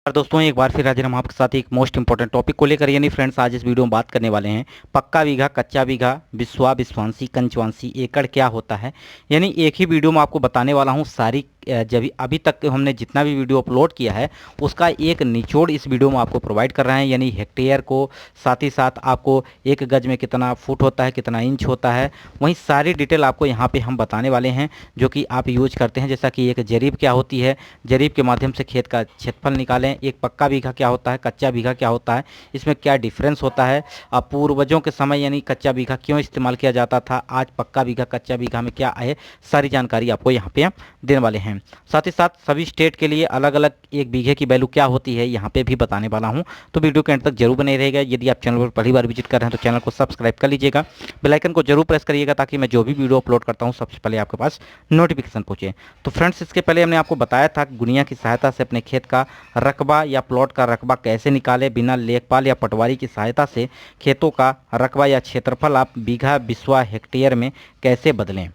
और दोस्तों एक बार फिर हाजिर हम आपके साथ एक मोस्ट इंपॉर्टेंट टॉपिक को लेकर यानी फ्रेंड्स आज इस वीडियो में बात करने वाले हैं पक्का बीघा, कच्चा बीघा, बिस्वा, बिस्वांसी, कंचवांसी, एकड़ क्या होता है। यानी एक ही वीडियो में आपको बताने वाला हूं सारी जब अभी तक हमने जितना भी वीडियो अपलोड किया है उसका एक निचोड़ इस वीडियो में आपको प्रोवाइड कर रहे हैं। यानी हेक्टेयर को साथ ही साथ आपको एक गज में कितना फुट होता है, कितना इंच होता है, वहीं सारी डिटेल आपको यहाँ पे हम बताने वाले हैं जो कि आप यूज करते हैं। जैसा कि एक जरीब क्या होती है, जरीब के माध्यम से खेत का क्षेत्रफल निकालें, एक पक्का बीघा क्या होता है, कच्चा बीघा क्या होता है, इसमें क्या डिफरेंस होता है, पूर्वजों के समय यानी कच्चा बीघा क्यों इस्तेमाल किया जाता था, आज पक्का बीघा कच्चा बीघा में क्या है, सारी जानकारी आपको यहाँ पे हम देने वाले हैं। साथ ही साथ सभी स्टेट के लिए अलग अलग एक बीघे की वैल्यू क्या होती है यहाँ पे भी बताने वाला हूँ, तो वीडियो के अंत तक जरूर बने रहेगा। यदि आप चैनल पर पहली बार विजिट कर रहे हैं तो चैनल को सब्सक्राइब कर लीजिएगा, बेल आइकन को जरूर प्रेस करिएगा ताकि मैं जो भी वीडियो अपलोड करता हूँ सबसे पहले आपके पास नोटिफिकेशन पहुँचे। तो फ्रेंड्स इसके पहले हमने आपको बताया था कि गुनिया की सहायता से अपने खेत का रकबा या प्लॉट का रकबा कैसे निकालें, बिना लेखपाल या पटवारी की सहायता से खेतों का रकबा या क्षेत्रफल आप बीघा, बिस्वा, हेक्टेयर में कैसे बदलें।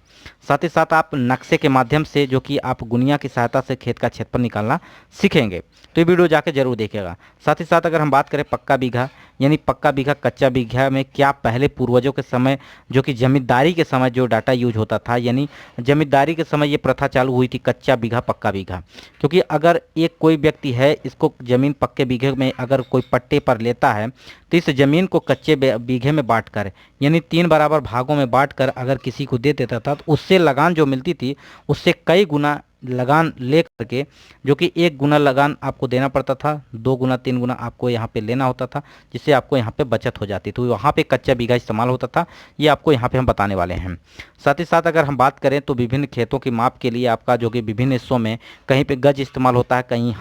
साथ ही साथ आप नक्शे के माध्यम से जो कि आप गुनिया की सहायता से खेत का क्षेत्रफल निकालना सीखेंगे, तो ये वीडियो जाके जरूर देखिएगा। साथ ही साथ अगर हम बात करें पक्का बीघा यानी पक्का बीघा, कच्चा बीघा में क्या पहले पूर्वजों के समय जो कि जमींदारी के समय जो डाटा यूज होता था, यानी जमींदारी के समय ये प्रथा चालू हुई थी कच्चा बीघा पक्का बीघा। क्योंकि अगर एक कोई व्यक्ति है इसको ज़मीन पक्के बीघे में अगर कोई पट्टे पर लेता है तो इस ज़मीन को कच्चे बीघे में बांटकर यानी 3 बराबर भागों में बांटकर अगर किसी को दे देता था तो उससे लगान जो मिलती थी उससे कई गुना लगान ले करके, जो कि 1 गुना लगान आपको देना पड़ता था, 2 गुना 3 गुना आपको यहाँ पे लेना होता था, जिससे आपको यहाँ पे बचत हो जाती। तो वहाँ पे कच्चा बीघा इस्तेमाल होता था, ये आपको यहाँ पे हम बताने वाले हैं। साथ ही साथ अगर हम बात करें तो विभिन्न खेतों की माप के लिए आपका जो कि विभिन्न हिस्सों में कहीं पे गज इस्तेमाल होता है, कहीं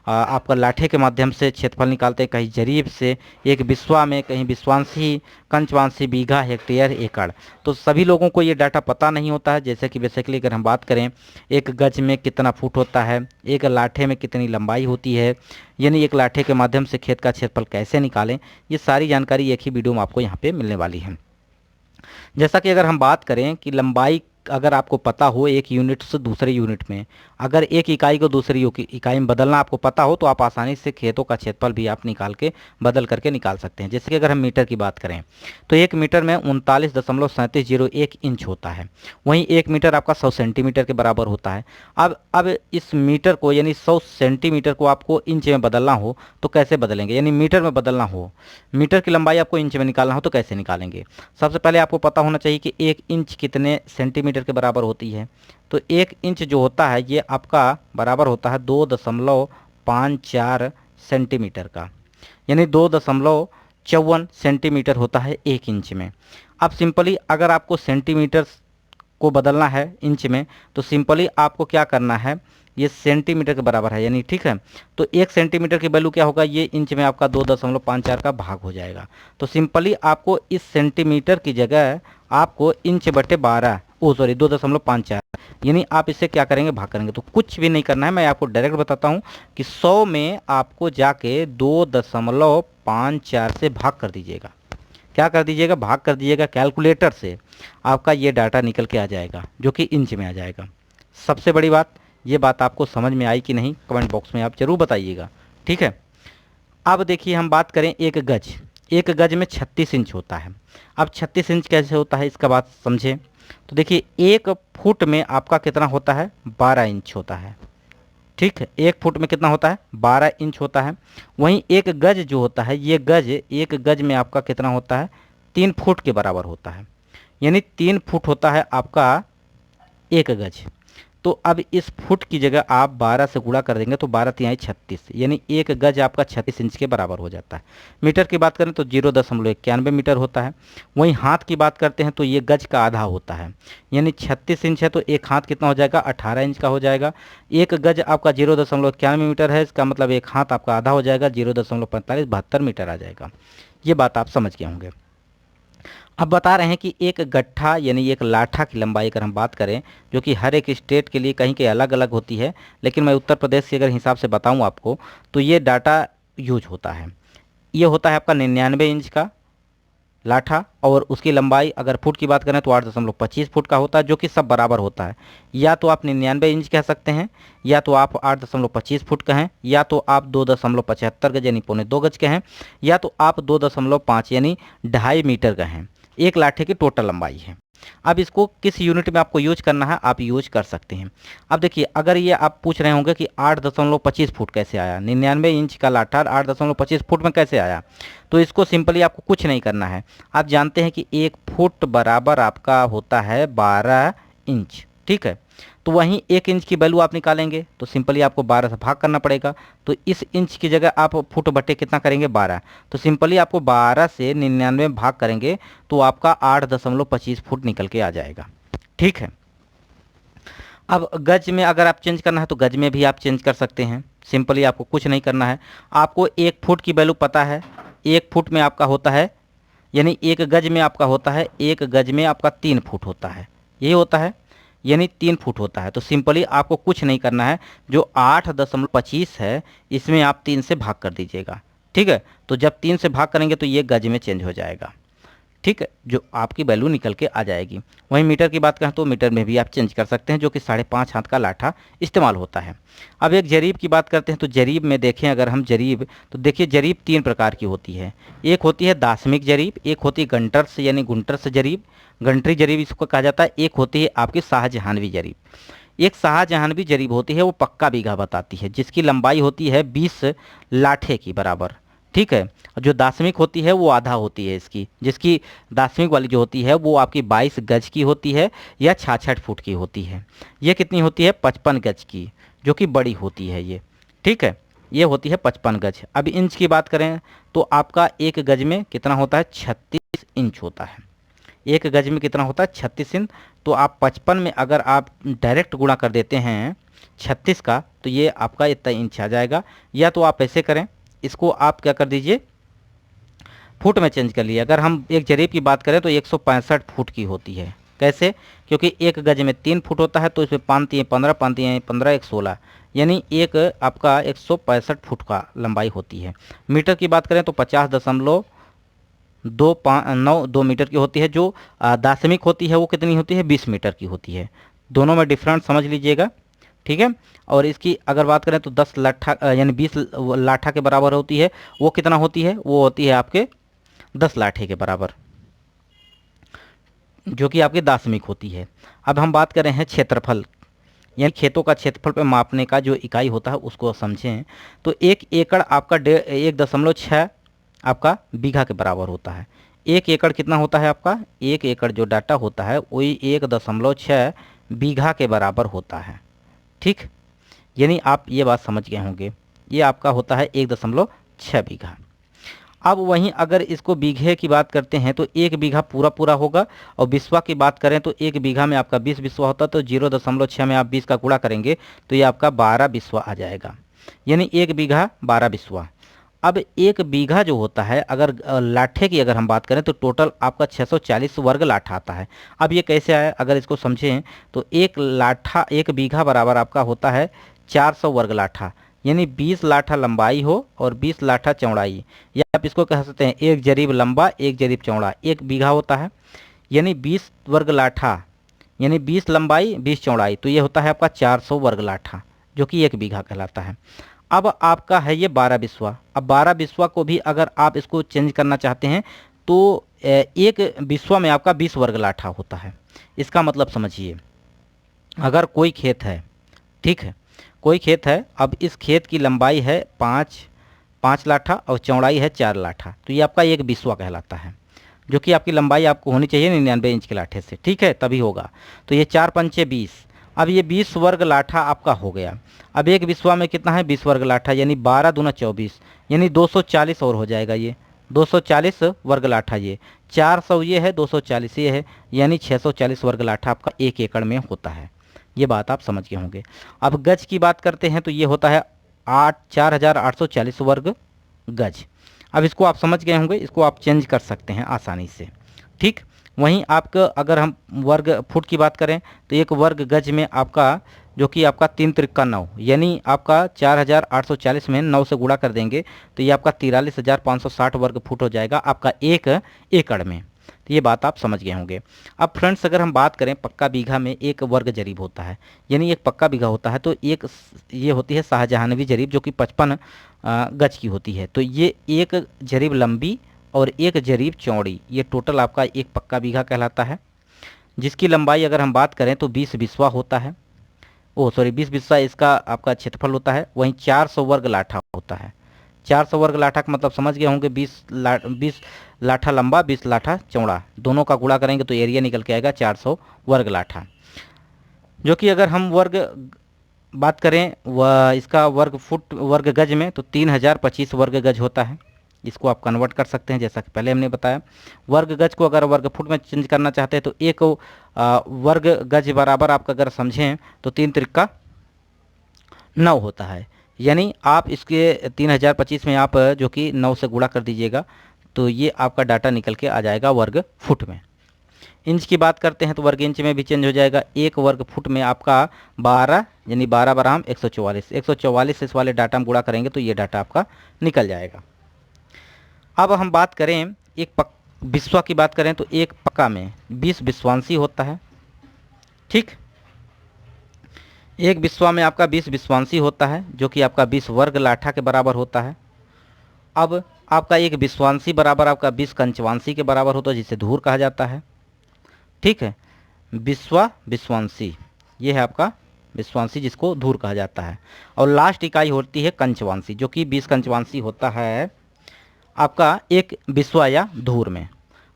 आपका लाठे के माध्यम से क्षेत्रफल निकालते हैं, कहीं जरीब से, एक बिस्वा में, कहीं बिस्वांसी, कंचवांसी, बीघा, हेक्टेयर, एकड़। तो सभी लोगों को ये डाटा पता नहीं होता है। जैसे कि बेसिकली अगर हम बात करें एक गज में कितना फुट होता है, एक लाठे में कितनी लंबाई होती है, यानी एक लाठे के माध्यम से खेत का क्षेत्रफल कैसे निकालें, ये सारी जानकारी एक ही वीडियो में आपको यहाँ पे मिलने वाली है। जैसा कि अगर हम बात करें कि लंबाई अगर आपको पता हो एक यूनिट से दूसरे यूनिट में, अगर एक इकाई को दूसरी इकाई में बदलना आपको पता हो तो आप आसानी से खेतों का क्षेत्रफल भी आप निकाल के बदल करके निकाल सकते हैं। जैसे कि अगर हम मीटर की बात करें तो 1 मीटर में 39.3701 इंच होता है, वहीं 1 मीटर आपका 100 सेंटीमीटर के बराबर होता है। अब इस मीटर को यानी 100 सेंटीमीटर को आपको इंच में बदलना हो तो कैसे बदलेंगे, यानी मीटर में बदलना हो, मीटर की लंबाई आपको इंच में निकालना हो तो कैसे निकालेंगे। सबसे पहले आपको पता होना चाहिए कि 1 इंच कितने सेंटीमीटर के बराबर होती है। तो 1 इंच जो होता है ये आपका बराबर होता है 2.54 सेंटीमीटर का, यानी 2.54 सेंटीमीटर होता है 1 इंच में। अब सिंपली अगर आपको सेंटीमीटर को बदलना है इंच में तो सिंपली आपको क्या करना है, ये सेंटीमीटर के बराबर है यानी, ठीक है, तो 1 सेंटीमीटर की वैल्यू क्या होगा, ये इंच में आपका 2.54 का भाग हो जाएगा। तो सिंपली आपको इस सेंटीमीटर की जगह आपको इंच बटे 12 सॉरी 2.54 यानी आप इससे क्या करेंगे, भाग करेंगे। तो कुछ भी नहीं करना है, मैं आपको डायरेक्ट बताता हूँ कि 100 में आपको जाके 2.54 से भाग कर दीजिएगा। क्या कर दीजिएगा, भाग कर दीजिएगा कैलकुलेटर से, आपका ये डाटा निकल के आ जाएगा जो कि इंच में आ जाएगा। सबसे बड़ी बात, ये बात आपको समझ में आई कि नहीं, कमेंट बॉक्स में आप जरूर बताइएगा, ठीक है। अब देखिए हम बात करें एक गज, एक गज में 36 इंच होता है। अब 36 इंच कैसे होता है इसका बात समझें। तो देखिए 1 फुट में आपका कितना होता है, 12 इंच होता है, ठीक है, 1 फुट में कितना होता है, 12 इंच होता है। वहीं एक गज जो होता है, ये गज, एक गज में आपका कितना होता है, 3 फुट के बराबर होता है, यानी 3 फुट होता है आपका एक गज। तो अब इस फुट की जगह आप 12 से गुणा कर देंगे तो 12 तिहाई 36, यानी एक गज आपका 36 इंच के बराबर हो जाता है। मीटर की बात करें तो 0.91 मीटर होता है। वहीं हाथ की बात करते हैं तो ये गज का आधा होता है, यानी 36 इंच है तो एक हाथ कितना हो जाएगा, 18 इंच का हो जाएगा। एक गज आपका 0.91 मीटर है, इसका मतलब एक हाथ आपका आधा हो जाएगा, 0.45 मीटर आ जाएगा। ये बात आप समझ गए होंगे। अब बता रहे हैं कि एक गट्ठा यानी एक लाठा की लंबाई अगर हम बात करें, जो कि हर एक स्टेट के लिए कहीं के अलग अलग होती है, लेकिन मैं उत्तर प्रदेश के अगर हिसाब से बताऊं आपको तो ये डाटा यूज होता है। ये होता है आपका 99 इंच का लाठा, और उसकी लंबाई अगर फुट की बात करें तो 8.25 फुट का होता है, जो कि सब बराबर होता है। या तो आप 99 इंच कह सकते हैं, या तो आप 8.25 फुट कहें, या तो आप 2.75 गज यानी 2.25 गज कहें, या तो आप 2.5 यानी 2.5 मीटर कहें। एक लाठे की टोटल लंबाई है। अब इसको किस यूनिट में आपको यूज करना है, आप यूज कर सकते हैं। अब देखिए, अगर ये आप पूछ रहे होंगे कि 8.25 फुट कैसे आया, 99 इंच का लाठा 8.25 फुट में कैसे आया, तो इसको सिंपली आपको कुछ नहीं करना है। आप जानते हैं कि 1 फुट बराबर आपका होता है 12 इंच, ठीक है। तो वहीं 1 इंच की वैल्यू आप निकालेंगे तो सिंपली आपको 12 से भाग करना पड़ेगा। तो इस इंच की जगह आप फुट बटे कितना करेंगे, 12। तो सिंपली आपको 12 से 99 में भाग करेंगे तो आपका 8.25 फुट निकल के आ जाएगा, ठीक है। अब गज में अगर आप चेंज करना है तो गज में भी आप चेंज कर सकते हैं। सिंपली आपको कुछ नहीं करना है। आपको 1 फुट की वैल्यू पता है, 1 फुट में आपका होता है, यानी 1 गज में आपका होता है, 1 गज में आपका 3 फुट होता है, यही होता है, यानी 3 फुट होता है। तो सिंपली आपको कुछ नहीं करना है, जो 8.25 है इसमें आप 3 से भाग कर दीजिएगा, ठीक है। तो जब 3 से भाग करेंगे तो ये गज में चेंज हो जाएगा, ठीक है, जो आपकी वैल्यू निकल के आ जाएगी। वहीं मीटर की बात करें तो मीटर में भी आप चेंज कर सकते हैं, जो कि 5.5 हाथ का लाठा इस्तेमाल होता है। अब एक जरीब की बात करते हैं, तो जरीब में देखें अगर हम जरीब, तो देखिए जरीब 3 प्रकार की होती है। एक होती है दाशमिक जरीब, एक होती है गंटर्स यानी गुंटर्स जरीब, गंटरी जरीब इसको कहा जाता है, एक होती है आपकी शाहजहानवी जरीब। एक शाहजहानवी जरीब होती है वो पक्का बीघा बताती है, जिसकी लंबाई होती है 20 लाठे की बराबर, ठीक है। जो दाशमिक होती है वो आधा होती है इसकी, जिसकी दाशमिक वाली जो होती है वो आपकी 22 गज की होती है या 66 फुट की होती है। ये कितनी होती है, 55 गज की, जो कि बड़ी होती है ये, ठीक है। ये होती है 55 गज। अब इंच की बात करें तो आपका 1 गज में कितना होता है, 36 इंच होता है। 1 गज में कितना होता है, 36 इंच। तो आप 55 में अगर आप डायरेक्ट गुणा कर देते हैं 36 का, तो ये आपका इतना इंच आ जाएगा। या तो आप ऐसे करें, इसको आप क्या कर दीजिए, फुट में चेंज कर लिए। अगर हम एक जरीब की बात करें तो 165 फुट की होती है। कैसे, क्योंकि 1 गज में 3 फुट होता है, तो इसमें 5 3 15, 5 3 15, 1 16, यानी एक आपका 165 फुट का लंबाई होती है। मीटर की बात करें तो 50.292 मीटर की होती है। जो दाशमिक होती है वो कितनी होती है, 20 मीटर की होती है। दोनों में डिफरेंस समझ लीजिएगा, ठीक है। और इसकी अगर बात करें तो 10 लाठा यानी 20 लाठा के बराबर होती है। वो कितना होती है, वो होती है आपके 10 लाठे के बराबर, जो कि आपकी दाशमिक होती है। अब हम बात कर रहे हैं क्षेत्रफल, यानी खेतों का क्षेत्रफल पे मापने का जो इकाई होता है उसको समझें। तो 1 एकड़ आपका 1.6 आपका बीघा के बराबर होता है। 1 एकड़ कितना होता है आपका, 1 एकड़ जो डाटा होता है वही 1.6 बीघा के बराबर होता है, ठीक। यानी आप ये बात समझ गए होंगे, ये आपका होता है 1.6 बीघा। अब वहीं अगर इसको बीघे की बात करते हैं तो 1 बीघा पूरा पूरा होगा, और बिस्वा की बात करें तो 1 बीघा में आपका 20 बिस्वा होता है, तो 0.6 में आप 20 का गुणा करेंगे तो ये आपका 12 बिस्वा आ जाएगा, यानी 1 बीघा 12 बिस्वा। अब 1 बीघा जो होता है, अगर लाठे की अगर हम बात करें तो टोटल आपका 640 वर्ग लाठा आता है। अब ये कैसे आया, अगर इसको समझें तो 1 बीघा बराबर आपका होता है 400 वर्ग लाठा, यानी 20 लाठा लंबाई हो और 20 लाठा चौड़ाई, या आप इसको कह सकते हैं 1 जरीब लंबा 1 जरीब चौड़ा 1 बीघा होता है, यानी 20 वर्ग लाठा, यानी 20 लंबाई 20 चौड़ाई, तो ये होता है आपका 400 वर्ग लाठा, जो कि 1 बीघा कहलाता है। अब आपका है ये 12 बिस्वा। अब 12 बिस्वा को भी अगर आप इसको चेंज करना चाहते हैं तो 1 बिस्वा में आपका 20 वर्ग लाठा होता है। इसका मतलब समझिए, अगर कोई खेत है, ठीक है, कोई खेत है, अब इस खेत की लंबाई है 5 लाठा और चौड़ाई है 4 लाठा, तो ये आपका 1 बिस्वा कहलाता है, जो कि आपकी लंबाई आपको होनी चाहिए 99 इंच के लाठे से, ठीक है, तभी होगा। तो ये 4 पंचे 20, अब ये 20 वर्ग लाठा आपका हो गया। अब 1 बिस्वा में कितना है, 20 वर्ग लाठा, यानी 12 दूना 24, यानी 240 और हो जाएगा, ये 240 वर्ग लाठा, ये 400 ये है, 240 ये है, यानी 640 वर्ग लाठा आपका 1 एकड़ में होता है। ये बात आप समझ गए होंगे। अब गज की बात करते हैं तो ये होता है 4840 वर्ग गज। अब इसको आप समझ गए होंगे, इसको आप चेंज कर सकते हैं आसानी से, ठीक। वहीं आपका अगर हम वर्ग फुट की बात करें तो 1 वर्ग गज में आपका जो कि आपका 3 त्रिक्का 9, यानी आपका 4840 में 9 से गुणा कर देंगे तो ये आपका 43,560 वर्ग फुट हो जाएगा आपका 1 एकड़ में। तो ये बात आप समझ गए होंगे। अब फ्रेंड्स अगर हम बात करें पक्का बीघा में एक वर्ग जरीब होता है, यानी एक पक्का बीघा होता है तो एक ये होती है शाहजहानवी जरीब जो कि 55 गज की होती है। तो ये एक जरीब लंबी और एक जरीब चौड़ी, ये टोटल आपका एक पक्का बीघा कहलाता है, जिसकी लंबाई अगर हम बात करें तो 20 बिस्वा होता है। 20 बिस्वा इसका आपका क्षेत्रफल होता है। वहीं 400 वर्ग लाठा होता है। 400 वर्ग लाठा का मतलब समझ गए होंगे, 20 लाठा लंबा 20 लाठा चौड़ा, दोनों का गुणा करेंगे तो एरिया निकल के आएगा 400 वर्ग लाठा, जो कि अगर हम वर्ग बात करें वह इसका वर्ग फुट वर्ग गज में तो 3025 वर्ग गज होता है। इसको आप कन्वर्ट कर सकते हैं जैसा कि पहले हमने बताया। वर्ग गज को अगर वर्ग फुट में चेंज करना चाहते हैं तो एक वर्ग गज बराबर आपका अगर समझें तो 3 त्रिक्का 9 होता है, यानी आप इसके 3025 में आप जो कि 9 से गुणा कर दीजिएगा तो ये आपका डाटा निकल के आ जाएगा वर्ग फुट में। इंच की बात करते हैं तो वर्ग इंच में भी चेंज हो जाएगा। एक वर्ग फुट में आपका 12 यानी 12 बराम 144, 144 इस वाले डाटा हम गुणा करेंगे तो ये डाटा आपका निकल जाएगा। अब हम बात करें एक बिस्वा की बात करें तो एक पक्का में 20 विश्वांसी होता है। ठीक, एक बिस्वा में आपका 20 विश्वांसी होता है जो कि आपका 20 वर्ग लाठा के बराबर होता है। अब आपका एक विश्वांसी बराबर आपका 20 कंचवांसी के बराबर होता है जिसे धूर कहा जाता है। ठीक है, विश्वांसी ये है आपका विश्वांसी जिसको धूर कहा जाता है। और लास्ट इकाई होती है कंचवांसी जो कि 20 कंचवांसी होता है आपका एक बिस्वा या धूर में।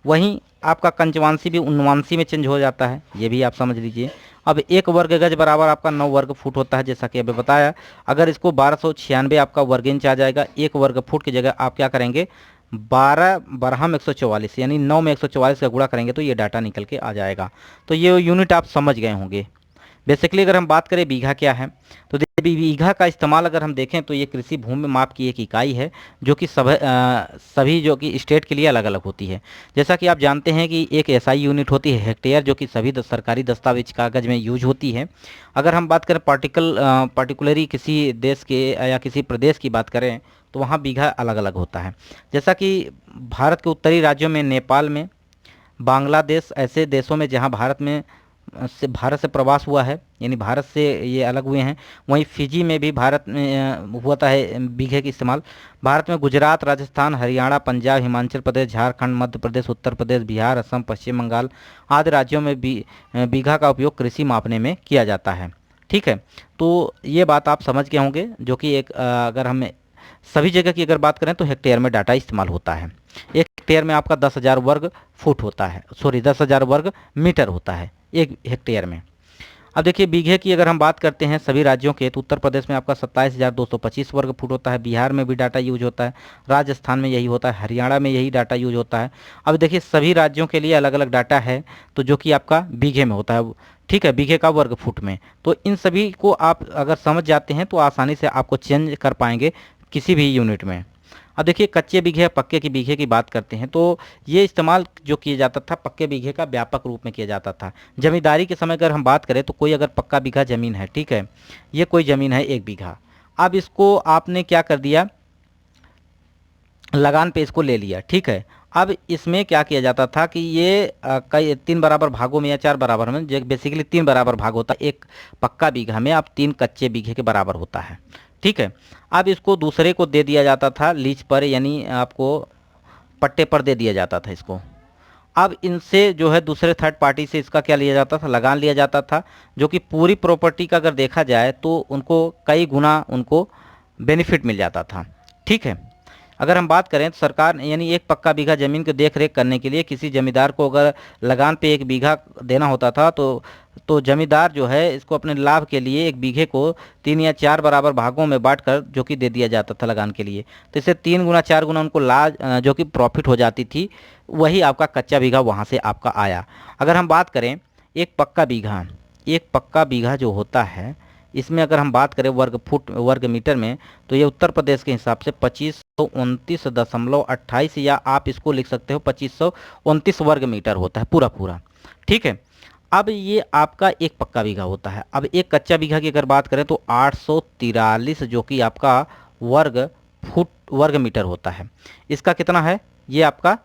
वहीं आपका कंचवांसी भी उन्वांसी में चेंज हो जाता है, ये भी आप समझ लीजिए। अब एक वर्ग गज बराबर आपका 9 वर्ग फुट होता है जैसा कि अभी बताया। अगर इसको 1296 आपका वर्ग इंच आ जाएगा, एक वर्ग फुट की जगह आप क्या करेंगे 12 बरहम 144 यानी 9 में 144 का गुणा करेंगे तो ये डाटा निकल के आ जाएगा। तो ये यूनिट आप समझ गए होंगे। बेसिकली अगर हम बात करें बीघा क्या है तो देखिए बीघा का इस्तेमाल अगर हम देखें तो ये कृषि भूमि माप की एक इकाई है जो कि सभी जो कि स्टेट के लिए अलग अलग होती है। जैसा कि आप जानते हैं कि एक एसआई यूनिट होती है हेक्टेयर जो कि सभी सरकारी दस्तावेज कागज में यूज होती है। अगर हम बात करें पर्टिकुलरली किसी देश के या किसी प्रदेश की बात करें तो वहाँ बीघा अलग अलग होता है। जैसा कि भारत के उत्तरी राज्यों में, नेपाल में, बांग्लादेश, ऐसे देशों में जहाँ भारत से प्रवास हुआ है यानी भारत से ये अलग हुए हैं। वहीं फिजी में भी भारत में होता है बीघे का इस्तेमाल। भारत में गुजरात, राजस्थान, हरियाणा, पंजाब, हिमाचल प्रदेश, झारखंड, मध्य प्रदेश, उत्तर प्रदेश, बिहार, असम, पश्चिम बंगाल आदि राज्यों में भी बीघा का उपयोग कृषि मापने में किया जाता है। ठीक है, तो ये बात आप समझ गए होंगे जो कि एक अगर हम सभी जगह की अगर बात करें तो हेक्टेयर में डाटा इस्तेमाल होता है। एक हेक्टेयर में आपका 10,000 वर्ग फुट होता है, 10,000 वर्ग मीटर होता है एक हेक्टेयर में। अब देखिए बीघे की अगर हम बात करते हैं सभी राज्यों के तो उत्तर प्रदेश में आपका 27,225 वर्ग फुट होता है, बिहार में भी डाटा यूज होता है, राजस्थान में यही होता है, हरियाणा में यही डाटा यूज होता है। अब देखिए सभी राज्यों के लिए अलग अलग डाटा है तो जो कि आपका बीघे में होता है। ठीक है, बीघे का वर्ग फुट में। तो इन सभी को आप अगर समझ जाते हैं तो आसानी से आपको चेंज कर पाएंगे किसी भी यूनिट में। अब देखिए कच्चे बीघे पक्के की बीघे की बात करते हैं तो ये इस्तेमाल जो किया जाता था पक्के बीघे का व्यापक रूप में किया जाता था। जमींदारी के समय अगर हम बात करें तो कोई अगर पक्का बीघा ज़मीन है, ठीक है, ये कोई ज़मीन है 1 बीघा, अब इसको आपने क्या कर दिया लगान पे इसको ले लिया। ठीक है, अब इसमें क्या किया जाता था कि ये कई 3 बराबर भागों में या 4 बराबर में, बेसिकली 3 बराबर भाग होता है। एक पक्का बीघा में अब 3 कच्चे बीघे के बराबर होता है। ठीक है, अब इसको दूसरे को दे दिया जाता था लीज पर, यानी आपको पट्टे पर दे दिया जाता था इसको। अब इनसे जो है दूसरे थर्ड पार्टी से इसका क्या लिया जाता था, लगान लिया जाता था, जो कि पूरी प्रॉपर्टी का अगर देखा जाए तो उनको कई गुना उनको बेनिफिट मिल जाता था। ठीक है, अगर हम बात करें तो सरकार यानी एक पक्का बीघा ज़मीन की देख रेख करने के लिए किसी जमींदार को अगर लगान पे 1 बीघा देना होता था तो जमींदार जो है इसको अपने लाभ के लिए 1 बीघे को 3 या 4 बराबर भागों में बांटकर जो कि दे दिया जाता था लगान के लिए। तो इससे 3 गुना 4 गुना उनको लाभ जो कि प्रॉफिट हो जाती थी। वही आपका कच्चा बीघा वहाँ से आपका आया। अगर हम बात करें एक पक्का बीघा जो होता है इसमें अगर हम बात करें वर्ग फुट वर्ग मीटर में तो ये उत्तर प्रदेश के हिसाब से 2529.28 या आप इसको लिख सकते हो 2529 वर्ग मीटर होता है पूरा। ठीक है, अब ये आपका एक पक्का बीघा होता है। अब एक कच्चा बीघा की अगर बात करें तो 843 जो कि आपका वर्ग मीटर होता है। इसका कितना है, ये आपका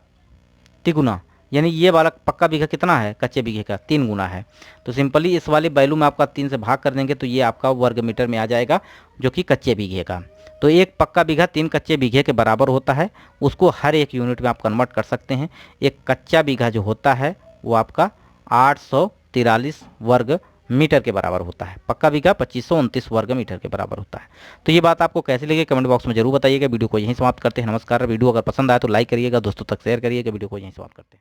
तिगुना, यानी ये वाला पक्का बीघा कितना है कच्चे बीघे का, 3 गुना है। तो सिंपली इस वाले वैल्यू में आपका 3 से भाग कर देंगे तो ये आपका वर्ग मीटर में आ जाएगा जो कि कच्चे बीघे का। तो एक पक्का बीघा 3 कच्चे बीघे के बराबर होता है, उसको हर एक यूनिट में आप कन्वर्ट कर सकते हैं। एक कच्चा बीघा जो होता है वो आपका 843 वर्ग मीटर के बराबर होता है, पक्का बीघा 2529 वर्ग मीटर के बराबर होता है। तो ये बात आपको कैसी लगी कमेंट बॉक्स में जरूर बताइएगा। वीडियो को यहीं समाप्त करते हैं। नमस्कार। वीडियो अगर पसंद आए तो लाइक करिएगा, दोस्तों तक शेयर करिएगा। वीडियो को यहीं समाप्त करते हैं।